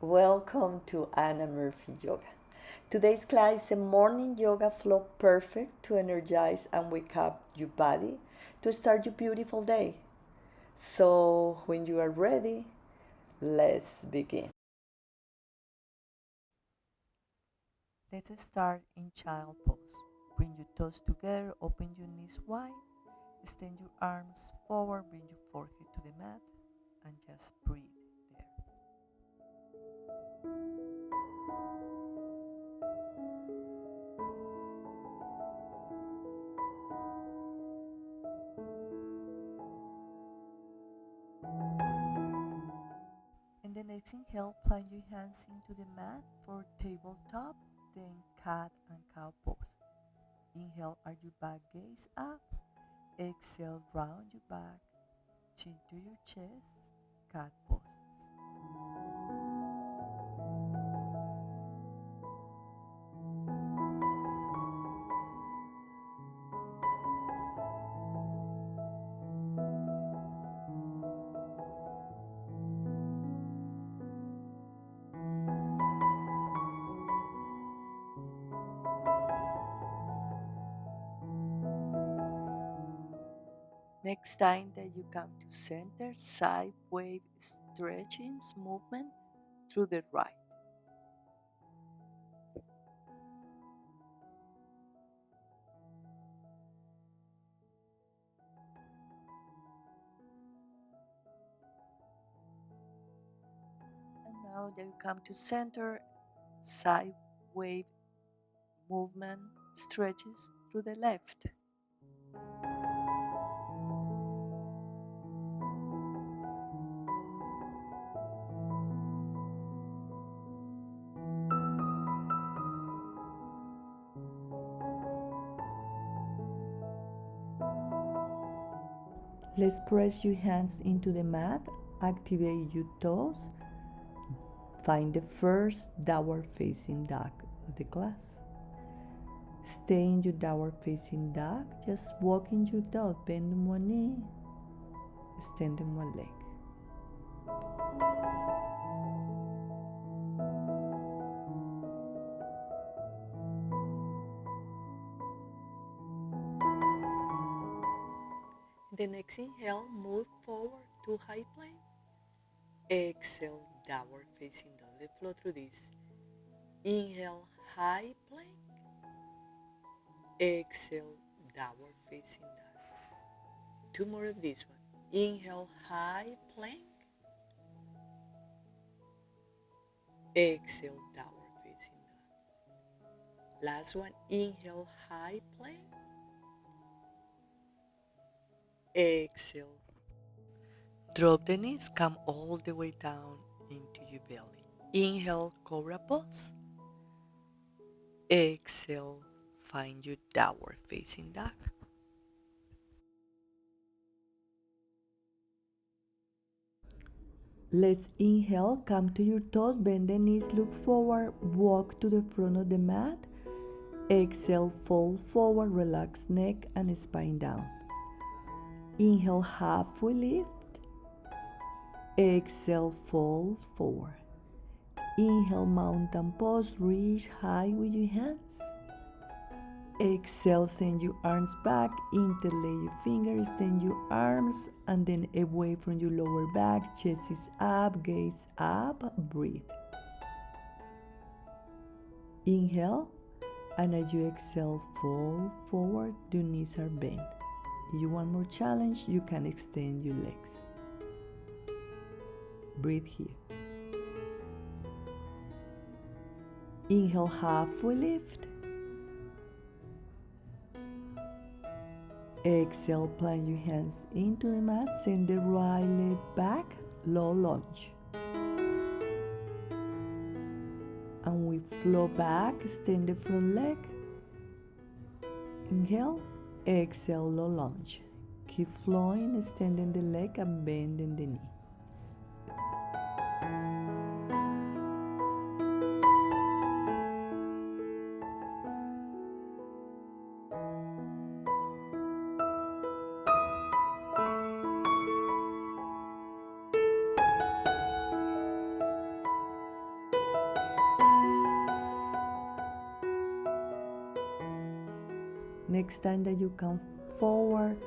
Welcome to Anna Murphy Yoga. Today's class is a morning yoga flow perfect to energize and wake up your body to start your beautiful day. So, when you are ready, let's begin. Let's start in child pose. Bring your toes together, open your knees wide, extend your arms forward, bring your forehead to the mat, and just breathe there. And the next inhale, plant your hands into the mat for tabletop, then cat and cow pose. Inhale, arch your back, gaze up. Exhale, round your back, chin to your chest, cat pose. Next time that you come to center, side wave stretching movement through the right. And now that you come to center, side wave movement stretches through the left. Let's press your hands into the mat, activate your toes, find the first downward facing dog of the class. Stay in your downward facing dog, just walking your dog, bend one knee, extending one leg. The next inhale, move forward to high plank. Exhale, downward facing dog. Let's flow through this. Inhale, high plank. Exhale, downward facing dog. Two more of this one. Inhale, high plank. Exhale, downward facing dog. Last one. Inhale, high plank. Exhale. Drop the knees, come all the way down into your belly. Inhale, cobra pose. Exhale, find your downward facing dog. Let's inhale, come to your toes, bend the knees, look forward, walk to the front of the mat. Exhale, fold forward, relax neck and spine down. Inhale, halfway lift. Exhale, fold forward. Inhale, mountain pose, reach high with your hands. Exhale, send your arms back, interlay your fingers, extend your arms, and then away from your lower back, chest is up, gaze up, breathe. Inhale, and as you exhale, fold forward, your knees are bent. If you want more challenge, you can extend your legs. Breathe here. Inhale, halfway lift. Exhale, plant your hands into the mat, send the right leg back, low lunge. And we flow back, extend the front leg. Inhale, exhale, low lunge. Keep flowing, extending the leg and bending the knee. Next time that you come forward,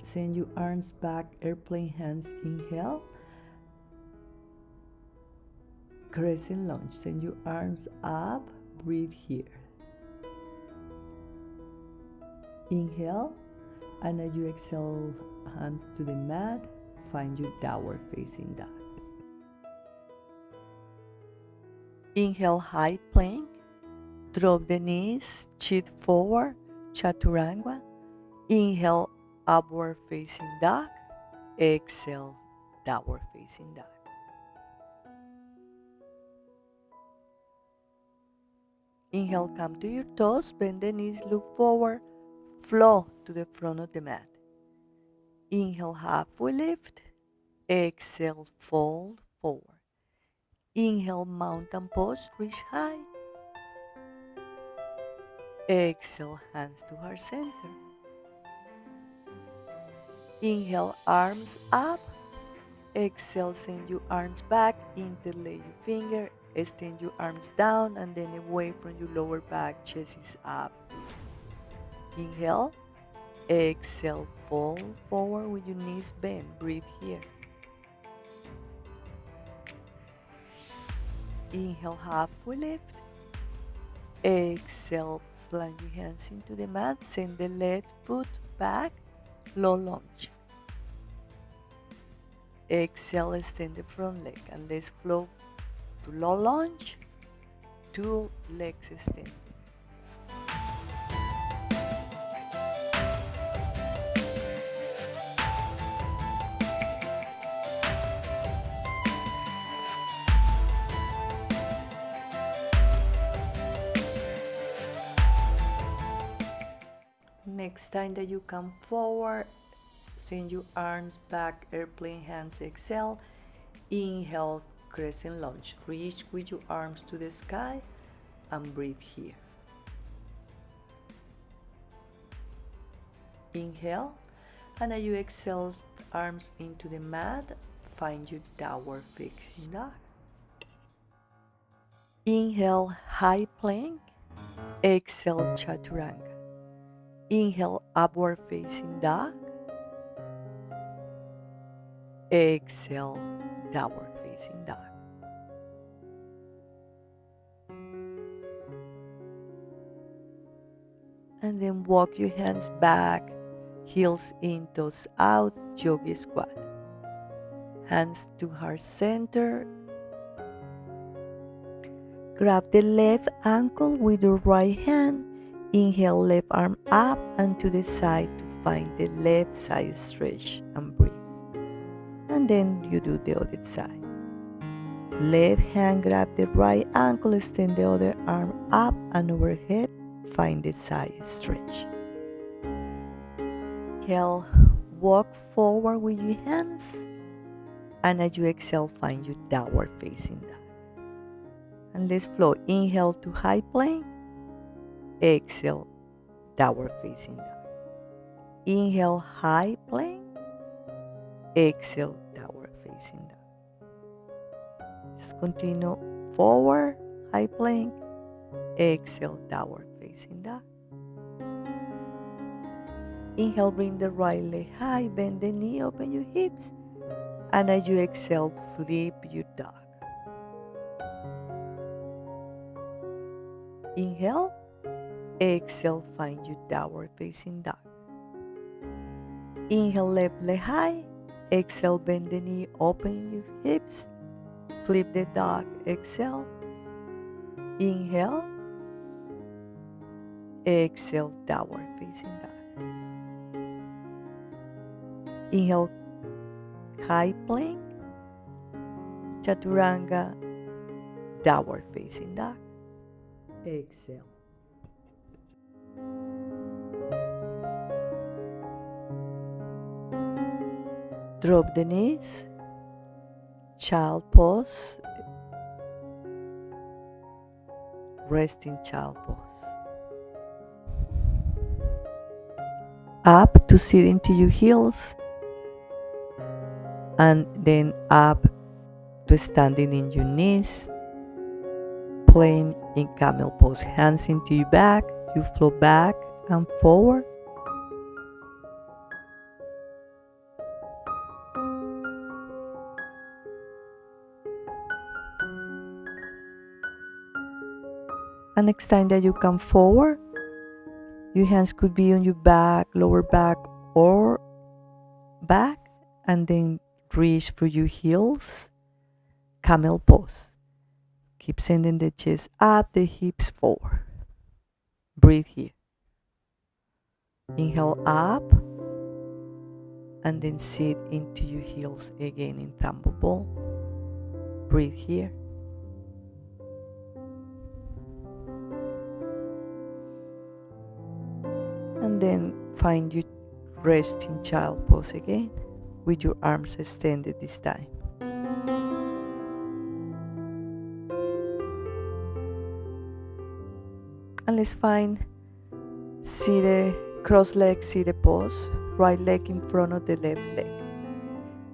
send your arms back, airplane hands, inhale. Crescent lunge, send your arms up, breathe here. Inhale, and as you exhale, hands to the mat, find your downward facing dog. Inhale, high plank, drop the knees, chin forward, chaturanga. Inhale, upward facing dog. Exhale, downward facing dog. Inhale, come to your toes, bend the knees, look forward, flow to the front of the mat. Inhale, halfway lift. Exhale, fold forward. Inhale, mountain pose, reach high. Exhale, hands to heart center. Inhale, arms up. Exhale, send your arms back, interlay your finger, extend your arms down and then away from your lower back, chest is up. Inhale, exhale, fold forward with your knees bent, breathe here. Inhale, halfway lift. Exhale, plant your hands into the mat, send the left foot back, low lunge. Exhale, extend the front leg and let's flow to low lunge, 2 legs extend. Next time that you come forward, send your arms back, airplane hands, exhale. Inhale, crescent lunge. Reach with your arms to the sky and breathe here. Inhale, and as you exhale, arms into the mat, find your downward facing dog. Inhale, high plank. Exhale, chaturanga. Inhale, upward facing dog. Exhale, downward facing dog. And then walk your hands back, heels in, toes out, yogi squat. Hands to heart center. Grab the left ankle with the right hand. Inhale, left arm up and to the side to find the left side stretch and breathe. And then you do the other side. Left hand grab the right ankle, extend the other arm up and overhead, find the side stretch. Inhale, walk forward with your hands, and as you exhale, find your downward facing dog. And let's flow. Inhale to high plank. Exhale, downward facing dog. Inhale, high plank. Exhale, downward facing dog. Just continue forward, high plank. Exhale, downward facing dog. Inhale, bring the right leg high, bend the knee, open your hips. And as you exhale, flip your dog. Inhale. Exhale, find your downward facing dog. Inhale, left leg high. Exhale, bend the knee, open your hips. Flip the dog, exhale. Inhale. Exhale, downward facing dog. Inhale, high plank. Chaturanga, downward facing dog. Exhale. Drop the knees, child pose, resting child pose. Up to sit into your heels, and then up to standing in your knees, playing in camel pose. Hands into your back, you flow back and forward. And next time that you come forward, your hands could be on your back, lower back, or back, and then reach for your heels, camel pose. Keep sending the chest up, the hips forward. Breathe here. Inhale up, and then sit into your heels again in tumble ball. Breathe here. And then find your resting child pose again, with your arms extended this time. And let's find seated, cross-legged seated pose, right leg in front of the left leg.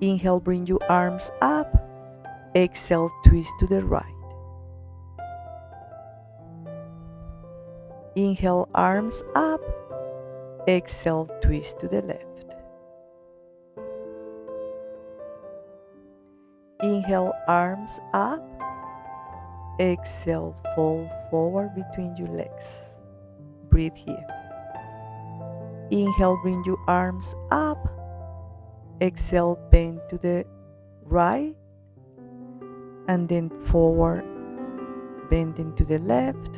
Inhale, bring your arms up. Exhale, twist to the right. Inhale, arms up. Exhale, twist to the left. Inhale, arms up. Exhale, fold forward between your legs. Breathe here. Inhale, bring your arms up. Exhale, bend to the right. And then forward, bending to the left.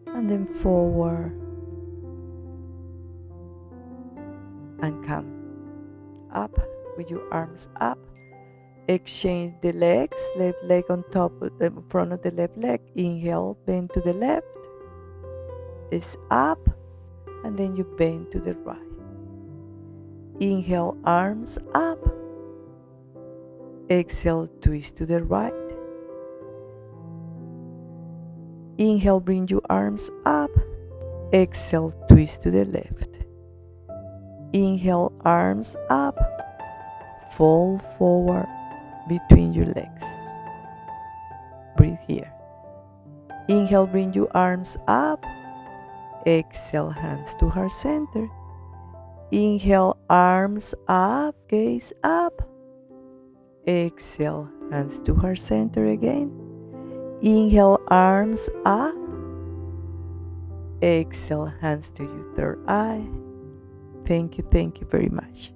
And then forward. And come up with your arms up. Exchange the legs, left leg on top of the front of the left leg. Inhale, bend to the left. It's up, and then you bend to the right. Inhale, arms up. Exhale, twist to the right. Inhale, bring your arms up. Exhale, twist to the left. Inhale, arms up. Fold forward between your legs. Breathe here. Inhale, bring your arms up. Exhale, hands to heart center. Inhale, arms up, gaze up. Exhale, hands to heart center again. Inhale, arms up. Exhale, hands to your third eye. Thank you very much.